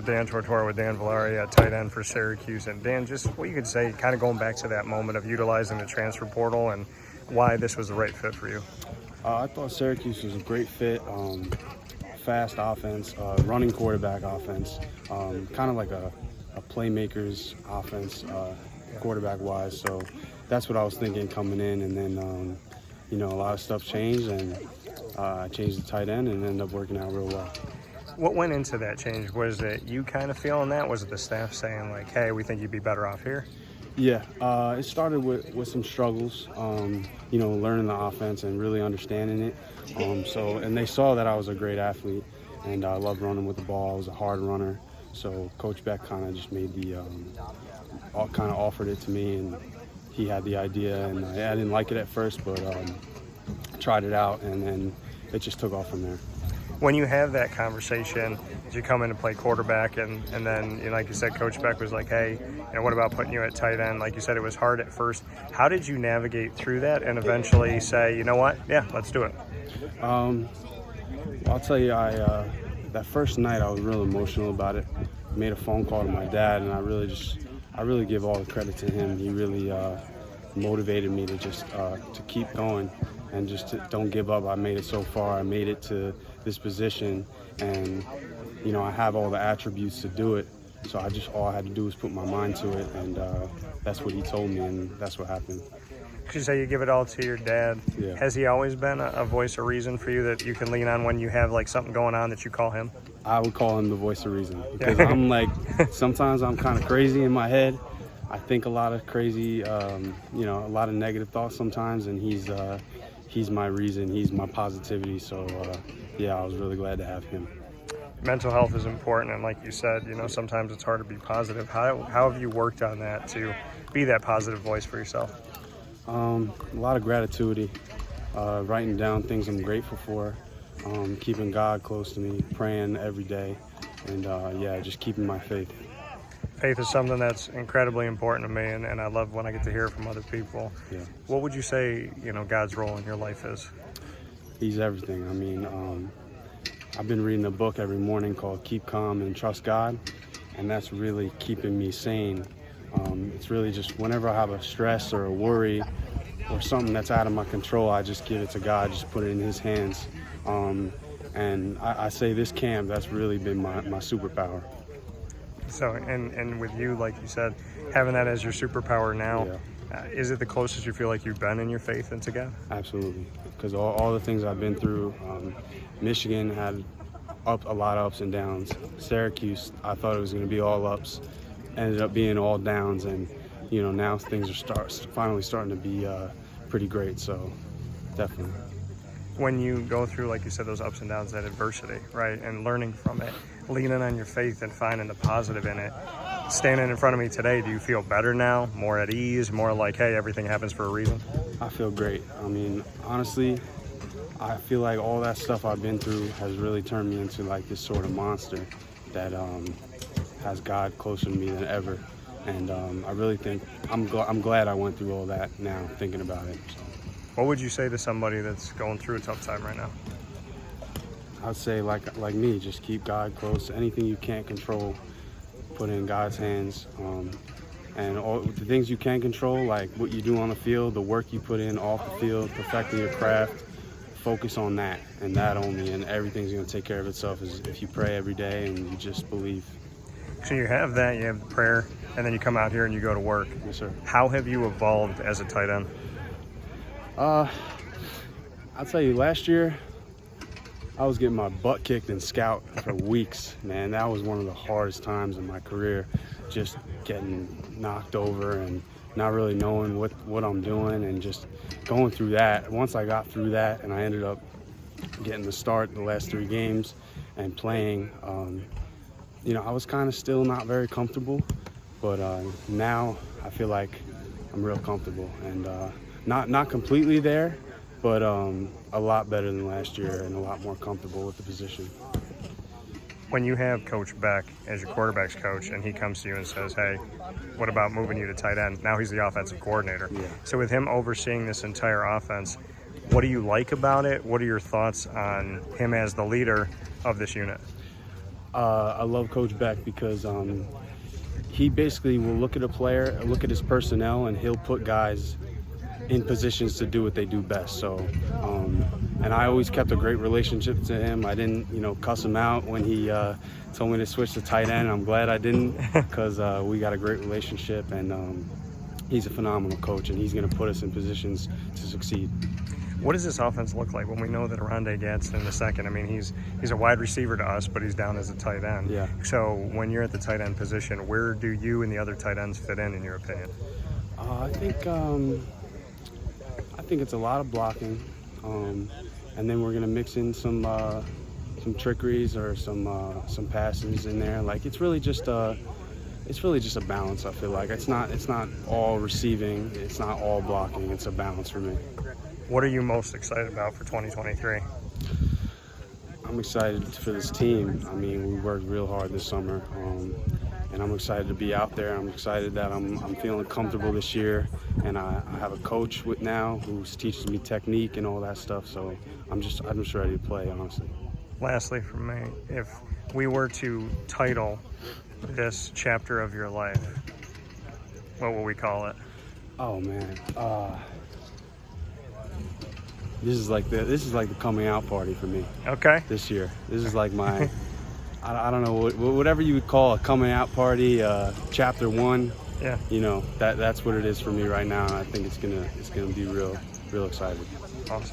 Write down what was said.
Dan Tortora with Dan Villari, tight end for Syracuse. And Dan, just what you could say, kind of going back to that moment of utilizing the transfer portal and why this was the right fit for you. I thought Syracuse was a great fit. Fast offense, running quarterback offense, kind of like a playmaker's offense, quarterback-wise. So that's what I was thinking coming in. And then, a lot of stuff changed, and I changed the tight end and ended up working out real well. What went into that change? Was it you kind of feeling that? Was it the staff saying, like, hey, we think you'd be better off here? Yeah, it started with some struggles, learning the offense and really understanding it. And they saw that I was a great athlete, and I loved running with the ball. I was a hard runner. So Coach Beck kind of just made kind of offered it to me, and he had the idea. And I didn't like it at first, but tried it out, and then it just took off from there. When you have that conversation, did you come in and play quarterback, and then, like you said, Coach Beck was like, hey, what about putting you at tight end? Like you said, it was hard at first. How did you navigate through that and eventually say, you know what, yeah, let's do it? I'll tell you, that first night I was real emotional about it. I made a phone call to my dad, and I really give all the credit to him. He really motivated me to just to keep going and just don't give up. I made it so far. I made it to this position, and I have all the attributes to do it. So all I had to do was put my mind to it, and that's what he told me, and that's what happened. You say you give it all to your dad. Yeah. Has he always been a voice of reason for you that you can lean on when you have like something going on that you call him? I would call him the voice of reason, because I'm like, sometimes I'm kind of crazy in my head. I think a lot of crazy, a lot of negative thoughts sometimes, and he's my reason, he's my positivity. So I was really glad to have him. Mental health is important, and like you said, sometimes it's hard to be positive. How have you worked on that to be that positive voice for yourself? A lot of gratitude, writing down things I'm grateful for, keeping God close to me, praying every day, and just keeping my faith. Faith is something that's incredibly important to me, and I love when I get to hear it from other people. Yeah. What would you say, God's role in your life is? He's everything. I mean, I've been reading a book every morning called Keep Calm and Trust God, and that's really keeping me sane. It's really just whenever I have a stress or a worry or something that's out of my control, I just give it to God, just put it in His hands. And I say this camp, that's really been my superpower. So, and with you, like you said, having that as your superpower now, is it the closest you feel like you've been in your faith into God? Absolutely, because all the things I've been through, Michigan had a lot of ups and downs. Syracuse, I thought it was going to be all ups, ended up being all downs, and now things are finally starting to be pretty great. So definitely. When you go through, like you said, those ups and downs, that adversity, right, and learning from it, leaning on your faith and finding the positive in it, standing in front of me today, do you feel better now, more at ease, more like, hey, everything happens for a reason? I feel great. I mean, honestly, I feel like all that stuff I've been through has really turned me into like this sort of monster that has God closer to me than ever. And I really think I'm glad I went through all that now, thinking about it. So. What would you say to somebody that's going through a tough time right now? I'd say like me, just keep God close. Anything you can't control, put it in God's hands. And all the things you can control, like what you do on the field, the work you put in off the field, perfecting your craft, focus on that and that only, and everything's going to take care of itself if you pray every day and you just believe. So you have that, you have the prayer, and then you come out here and you go to work. Yes, sir. How have you evolved as a tight end? I'll tell you, last year, I was getting my butt kicked in scout for weeks, man. That was one of the hardest times in my career, just getting knocked over and not really knowing what I'm doing and just going through that. Once I got through that and I ended up getting the start the last 3 games and playing, I was kind of still not very comfortable, but now I feel like I'm real comfortable and not completely there, but a lot better than last year and a lot more comfortable with the position. When you have Coach Beck as your quarterback's coach and he comes to you and says, hey, what about moving you to tight end? Now he's the offensive coordinator. Yeah. So with him overseeing this entire offense, what do you like about it? What are your thoughts on him as the leader of this unit? I love Coach Beck because he basically will look at a player, look at his personnel, and he'll put guys in positions to do what they do best. So, and I always kept a great relationship to him. I didn't, cuss him out when he told me to switch to tight end. I'm glad I didn't, because we got a great relationship, and he's a phenomenal coach, and he's going to put us in positions to succeed. What does this offense look like when we know that Arande Gadsden II, I mean, he's a wide receiver to us, but he's down as a tight end. Yeah. So when you're at the tight end position, where do you and the other tight ends fit in your opinion? I think it's a lot of blocking, and then we're going to mix in some trickeries or some passes in there. Like it's really just a balance. I feel like it's not all receiving, it's not all blocking. It's a balance for me. What are you most excited about for 2023? I'm excited for this team. I mean, we worked real hard this summer, and I'm excited to be out there. I'm excited that I'm feeling comfortable this year, and I have a coach now who teaches me technique and all that stuff. So I'm just ready to play, honestly. Lastly, from me, if we were to title this chapter of your life, what will we call it? Oh man, this is like the coming out party for me. Okay. This year, this is like my I don't know whatever you would call a coming out party, chapter 1. Yeah. That's what it is for me right now, and I think it's gonna be real exciting. Awesome.